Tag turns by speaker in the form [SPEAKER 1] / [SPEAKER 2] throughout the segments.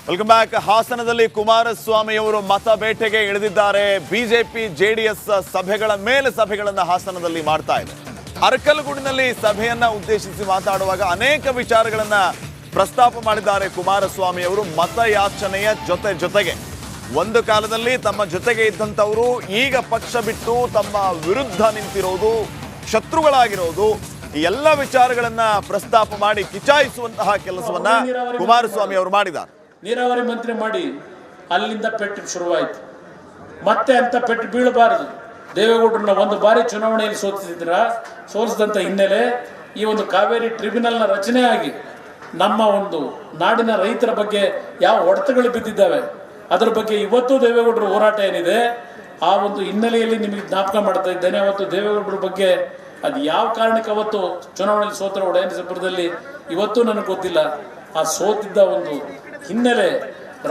[SPEAKER 1] Welcome back. ಹಾಸನದಲ್ಲಿ ಕುಮಾರಸ್ವಾಮಿ ಅವರು ಮತ ಬೇಟೆಗೆ ಇಳಿದಿದ್ದಾರೆ. ಬಿಜೆಪಿ ಜೆಡಿಎಸ್ ಸಭೆಗಳ ಮೇಲೆ ಸಭೆಗಳನ್ನು ಹಾಸನದಲ್ಲಿ ಮಾಡ್ತಾ ಇದೆ. ಅರಕಲಗೂಡಿನಲ್ಲಿ ಸಭೆಯನ್ನ ಉದ್ದೇಶಿಸಿ ಮಾತಾಡುವಾಗ ಅನೇಕ ವಿಚಾರಗಳನ್ನ ಪ್ರಸ್ತಾಪ ಮಾಡಿದ್ದಾರೆ ಕುಮಾರಸ್ವಾಮಿ ಅವರು. ಮತಯಾಚನೆಯ ಜೊತೆಗೆ ಒಂದು ಕಾಲದಲ್ಲಿ ತಮ್ಮ ಜೊತೆಗೆ ಇದ್ದಂಥವರು ಈಗ ಪಕ್ಷ ಬಿಟ್ಟು ತಮ್ಮ ವಿರುದ್ಧ ನಿಂತಿರೋದು, ಶತ್ರುಗಳಾಗಿರೋದು, ಈ ಎಲ್ಲ ವಿಚಾರಗಳನ್ನ ಪ್ರಸ್ತಾಪ ಮಾಡಿ ಕಿಚಾಯಿಸುವಂತಹ ಕೆಲಸವನ್ನ ಕುಮಾರಸ್ವಾಮಿ ಅವರು ಮಾಡಿದ್ದಾರೆ.
[SPEAKER 2] ನೀರಾವರಿ ಮಂತ್ರಿ ಮಾಡಿ ಅಲ್ಲಿಂದ ಪೆಟ್ಟು ಶುರುವಾಯಿತು. ಮತ್ತೆ ಅಂತ ಪೆಟ್ಟು ಬೀಳಬಾರದು. ದೇವೇಗೌಡರನ್ನ ಒಂದು ಬಾರಿ ಚುನಾವಣೆಯಲ್ಲಿ ಸೋಲಿಸಿದಂಥ ಹಿನ್ನೆಲೆ ಈ ಒಂದು ಕಾವೇರಿ ಟ್ರಿಬ್ಯುನಲ್ನ ರಚನೆ ಆಗಿ ನಮ್ಮ ಒಂದು ನಾಡಿನ ರೈತರ ಬಗ್ಗೆ ಯಾವ ಹೊಡೆತಗಳು ಬಿದ್ದಿದ್ದಾವೆ ಅದರ ಬಗ್ಗೆ ಇವತ್ತು ದೇವೇಗೌಡರ ಹೋರಾಟ ಏನಿದೆ ಆ ಒಂದು ಹಿನ್ನೆಲೆಯಲ್ಲಿ ನಿಮಗೆ ಜ್ಞಾಪಕ ಮಾಡ್ತಾ ಇದ್ದೇನೆ. ಅವತ್ತು ದೇವೇಗೌಡರ ಬಗ್ಗೆ ಅದು ಯಾವ ಕಾರಣಕ್ಕೆ ಅವತ್ತು ಚುನಾವಣೆಯಲ್ಲಿ ಸೋತರ ಒಡೆಯನಸಪುರದಲ್ಲಿ ಇವತ್ತು ನನಗೆ ಗೊತ್ತಿಲ್ಲ. ಆ ಸೋತಿದ್ದ ಒಂದು ಹಿನ್ನೆಲೆ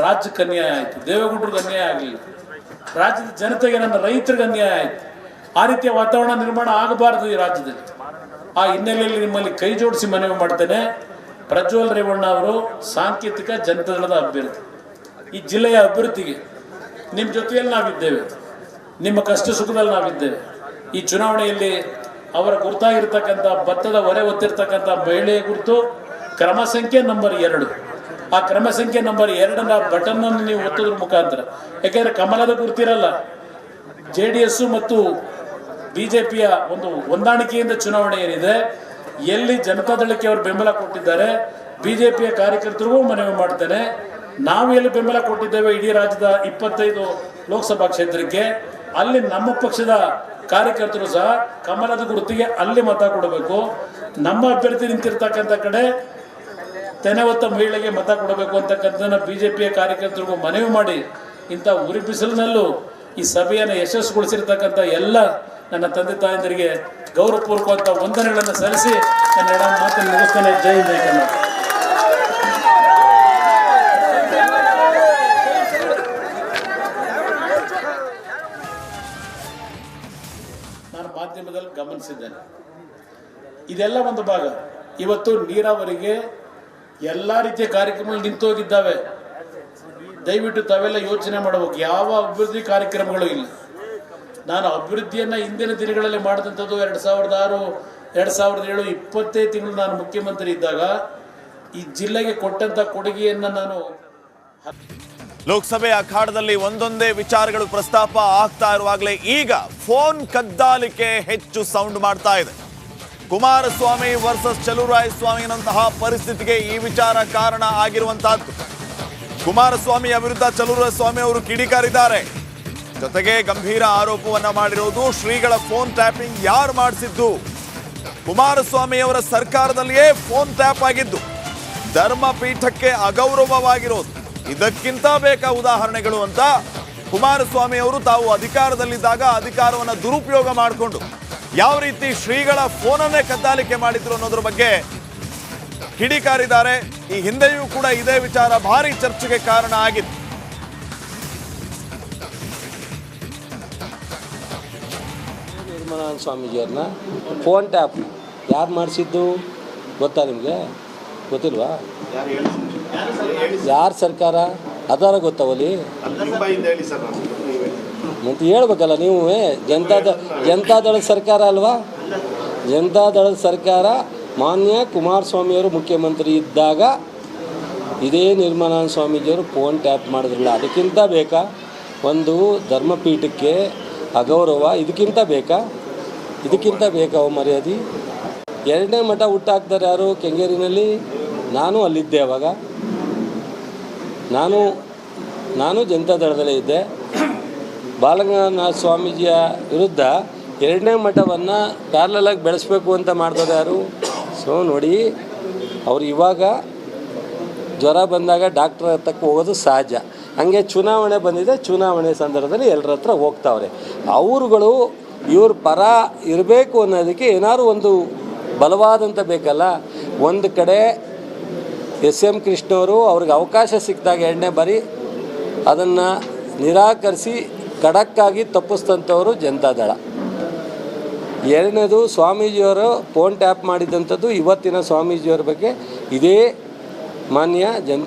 [SPEAKER 2] ರಾಜ್ಯಕ್ಕೆ ಅನ್ಯಾಯ ಆಯಿತು, ದೇವೇಗೌಡರಿಗೆ ಅನ್ಯಾಯ ಆಗಲಿಲ್ಲ, ರಾಜ್ಯದ ಜನತೆಗೆ, ನನ್ನ ರೈತರಿಗೆ ಅನ್ಯಾಯ ಆಯಿತು. ಆ ರೀತಿಯ ವಾತಾವರಣ ನಿರ್ಮಾಣ ಆಗಬಾರದು ಈ ರಾಜ್ಯದಲ್ಲಿ. ಆ ಹಿನ್ನೆಲೆಯಲ್ಲಿ ನಿಮ್ಮಲ್ಲಿ ಕೈ ಜೋಡಿಸಿ ಮನವಿ ಮಾಡ್ತೇನೆ. ಪ್ರಜ್ವಲ್ ರೇವಣ್ಣ ಅವರು ಸಾಂಕೇತಿಕ ಜನತಾದಳದ ಅಭ್ಯರ್ಥಿ. ಈ ಜಿಲ್ಲೆಯ ಅಭಿವೃದ್ಧಿಗೆ ನಿಮ್ಮ ಜೊತೆಯಲ್ಲಿ ನಾವಿದ್ದೇವೆ, ನಿಮ್ಮ ಕಷ್ಟ ಸುಖದಲ್ಲಿ ನಾವಿದ್ದೇವೆ. ಈ ಚುನಾವಣೆಯಲ್ಲಿ ಅವರ ಗುರುತಾಗಿರ್ತಕ್ಕಂಥ ಭತ್ತದ ಹೊರೆ ಹೊತ್ತಿರ್ತಕ್ಕಂಥ ಮಹಿಳೆಯ ಗುರುತು ಕ್ರಮ ಸಂಖ್ಯೆ ನಂಬರ್ 2. ಆ ಕ್ರಮ ಸಂಖ್ಯೆ ನಂಬರ್ 2ನ ಬಟನ್ ಅನ್ನು ನೀವು ಒತ್ತೋದ್ರ ಮುಖಾಂತರ, ಯಾಕೆಂದ್ರೆ ಕಮಲದ ಗುರುತಿರಲ್ಲ. JDS ಮತ್ತು ಬಿಜೆಪಿಯ ಒಂದು ಹೊಂದಾಣಿಕೆಯಿಂದ ಚುನಾವಣೆ ಏನಿದೆ, ಎಲ್ಲಿ ಜನತಾದಳಕ್ಕೆ ಅವರು ಬೆಂಬಲ ಕೊಟ್ಟಿದ್ದಾರೆ, ಬಿಜೆಪಿಯ ಕಾರ್ಯಕರ್ತರಿಗೂ ಮನವಿ ಮಾಡ್ತೇನೆ. ನಾವು ಎಲ್ಲಿ ಬೆಂಬಲ ಕೊಟ್ಟಿದ್ದೇವೆ ಇಡೀ ರಾಜ್ಯದ 25 ಲೋಕಸಭಾ ಕ್ಷೇತ್ರಕ್ಕೆ, ಅಲ್ಲಿ ನಮ್ಮ ಪಕ್ಷದ ಕಾರ್ಯಕರ್ತರು ಸಹ ಕಮಲದ ಗುರುತಿಗೆ ಅಲ್ಲಿ ಮತ ಕೊಡಬೇಕು. ನಮ್ಮ ಅಭ್ಯರ್ಥಿ ನಿಂತಿರ್ತಕ್ಕಂಥ ಕಡೆ ತೆನೆ ಹೊತ್ತ ಮಹಿಳೆಗೆ ಮತ ಕೊಡಬೇಕು ಅಂತಕ್ಕಂಥದ್ದನ್ನು ಬಿಜೆಪಿಯ ಕಾರ್ಯಕರ್ತರಿಗೂ ಮನವಿ ಮಾಡಿ ಇಂಥ ಉರಿ ಬಿಸಿಲಿನಲ್ಲೂ ಈ ಸಭೆಯನ್ನು ಯಶಸ್ಸುಗೊಳಿಸಿರ್ತಕ್ಕಂಥ ಎಲ್ಲ ನನ್ನ ತಂದೆ ತಾಯಂದರಿಗೆ ಗೌರವಪೂರ್ವಕವಾದ ವಂದನೆಗಳನ್ನು ಸಲ್ಲಿಸಿ ನನ್ನ ಮಾತನ್ನು ಮುಗಿಸ್ತೇನೆ. ಜೈ ಹಿಂದ್, ಜೈ ಕನ್ನಡ. ನಾನು ಮಾಧ್ಯಮದಲ್ಲಿ ಗಮನಿಸಿದ್ದೇನೆ, ಇದೆಲ್ಲ ಒಂದು ಭಾಗ. ಇವತ್ತು ನೀರಾವರಿಗೆ ಎಲ್ಲ ರೀತಿಯ ಕಾರ್ಯಕ್ರಮಗಳು ನಿಂತೋಗಿದ್ದಾವೆ. ದಯವಿಟ್ಟು ತಾವೆಲ್ಲ ಯೋಚನೆ ಮಾಡಬೇಕು. ಯಾವ ಅಭಿವೃದ್ಧಿ ಕಾರ್ಯಕ್ರಮಗಳು ಇಲ್ಲ. ನಾನು ಅಭಿವೃದ್ಧಿಯನ್ನು ಹಿಂದಿನ ದಿನಗಳಲ್ಲಿ ಮಾಡಿದಂಥದ್ದು 2006, 2007 20 ತಿಂಗಳು ನಾನು ಮುಖ್ಯಮಂತ್ರಿ ಇದ್ದಾಗ ಈ ಜಿಲ್ಲೆಗೆ ಕೊಟ್ಟಂಥ ಕೊಡುಗೆಯನ್ನು ನಾನು
[SPEAKER 1] ಲೋಕಸಭೆ ಅಖಾಡದಲ್ಲಿ ಒಂದೊಂದೇ ವಿಚಾರಗಳು ಪ್ರಸ್ತಾಪ ಆಗ್ತಾ ಇರುವಾಗಲೇ ಈಗ ಫೋನ್ ಕದ್ದಾಲಿಕೆ ಹೆಚ್ಚು ಸೌಂಡ್ ಮಾಡ್ತಾ ಇದೆ. ಕುಮಾರಸ್ವಾಮಿ ವರ್ಸಸ್ ಚಲುವರಾಯಸ್ವಾಮಿನಂತಹ ಪರಿಸ್ಥಿತಿಗೆ ಈ ವಿಚಾರ ಕಾರಣ ಆಗಿರುವಂತಹದ್ದು. ಕುಮಾರಸ್ವಾಮಿಯ ವಿರುದ್ಧ ಚಲುವರಾಯಸ್ವಾಮಿ ಅವರು ಕಿಡಿಕಾರಿದ್ದಾರೆ. ಜೊತೆಗೆ ಗಂಭೀರ ಆರೋಪವನ್ನ ಮಾಡಿರೋದು, ಶ್ರೀಗಳ ಫೋನ್ ಟ್ಯಾಪಿಂಗ್ ಯಾರು ಮಾಡಿಸಿದ್ದು? ಕುಮಾರಸ್ವಾಮಿ ಅವರ ಸರ್ಕಾರದಲ್ಲಿಯೇ ಫೋನ್ ಟ್ಯಾಪ್ ಆಗಿದ್ದು, ಧರ್ಮಪೀಠಕ್ಕೆ ಅಗೌರವವಾಗಿರೋದು. ಇದಕ್ಕಿಂತ ಬೇಕಾ ಉದಾಹರಣೆಗಳು ಅಂತ ಕುಮಾರಸ್ವಾಮಿ ಅವರು ತಾವು ಅಧಿಕಾರದಲ್ಲಿದ್ದಾಗ ಅಧಿಕಾರವನ್ನ ದುರುಪಯೋಗ ಮಾಡಿಕೊಂಡು ಯಾವ ರೀತಿ ಶ್ರೀಗಳ ಫೋನನ್ನೇ ಕದ್ದಾಲಿಕೆ ಮಾಡಿದ್ರು ಅನ್ನೋದ್ರ ಬಗ್ಗೆ ಕಿಡಿಕಾರಿದ್ದಾರೆ. ಈ ಹಿಂದೆಯೂ ಕೂಡ ಇದೇ ವಿಚಾರ ಭಾರಿ ಚರ್ಚೆಗೆ ಕಾರಣ ಆಗಿತ್ತು.
[SPEAKER 3] ನಿರ್ಮಲಾ ಸ್ವಾಮೀಜಿಯವ್ರನ್ನ ಫೋನ್ ಟ್ಯಾಪ್ ಯಾರು ಮಾಡಿಸಿದ್ದು ಗೊತ್ತಾ ನಿಮಗೆ? ಗೊತ್ತಿಲ್ವಾ? ಯಾರ ಸರ್ಕಾರ ಅದಾರ ಗೊತ್ತಾವಲ್ಲಿ ಅಂತ ಹೇಳ್ಬೇಕಲ್ಲ ನೀವು. ಜನತಾದಳದ ಸರ್ಕಾರ ಅಲ್ವಾ? ಜನತಾದಳದ ಸರ್ಕಾರ ಮಾನ್ಯ ಕುಮಾರಸ್ವಾಮಿಯವರು ಮುಖ್ಯಮಂತ್ರಿ ಇದ್ದಾಗ ಇದೇ ನಿರ್ಮಲಾ ಸ್ವಾಮೀಜಿಯವರು ಫೋನ್ ಟ್ಯಾಪ್ ಮಾಡಿದ್ರಲ್ಲ. ಅದಕ್ಕಿಂತ ಬೇಕಾ ಒಂದು ಧರ್ಮಪೀಠಕ್ಕೆ ಅಗೌರವ? ಇದಕ್ಕಿಂತ ಬೇಕಾ ಮರ್ಯಾದೆ? 2ನೇ ಮಠ ಹುಟ್ಟಾಕ್ತಾರೆ ಯಾರು? ಕೆಂಗೇರಿನಲ್ಲಿ. ನಾನು ಅಲ್ಲಿದ್ದೆ ಅವಾಗ. ನಾನು ಜನತಾದಳದಲ್ಲೇ ಇದ್ದೆ. ಬಾಲಗಂಗಾಧರ ಸ್ವಾಮೀಜಿಯ ವಿರುದ್ಧ 2ನೇ ಮಠವನ್ನು ಪ್ಯಾರಲಾಗಿ ಬೆಳೆಸಬೇಕು ಅಂತ ಮಾಡ್ತಾರೆ ಯಾರು? ಸೊ ನೋಡಿ, ಅವರು ಇವಾಗ ಜ್ವರ ಬಂದಾಗ ಡಾಕ್ಟರ್ ಹತ್ರಕ್ಕೆ ಹೋಗೋದು ಸಹಜ. ಹಾಗೆ ಚುನಾವಣೆ ಬಂದಿದೆ, ಚುನಾವಣೆ ಸಂದರ್ಭದಲ್ಲಿ ಎಲ್ಲರ ಹತ್ರ ಹೋಗ್ತಾವ್ರೆ. ಅವರುಗಳು ಇವ್ರ ಪರ ಇರಬೇಕು ಅನ್ನೋದಕ್ಕೆ ಏನಾದ್ರು ಒಂದು ಬಲವಾದಂಥ ಬೇಕಲ್ಲ. ಒಂದು ಕಡೆ SM ಕೃಷ್ಣವರು ಅವ್ರಿಗೆ ಅವಕಾಶ ಸಿಕ್ಕಿದಾಗ 2ನೇ ಬಾರಿ ಅದನ್ನು ನಿರಾಕರಿಸಿ ಖಡಕ್ಕಾಗಿ ತಪ್ಪಿಸ್ತಂಥವರು ಜನತಾದಳ. 2ನೇದು ಸ್ವಾಮೀಜಿಯವರು ಫೋನ್ ಟ್ಯಾಪ್ ಮಾಡಿದಂಥದ್ದು. ಇವತ್ತಿನ ಸ್ವಾಮೀಜಿಯವ್ರ ಬಗ್ಗೆ ಇದೇ ಮಾನ್ಯ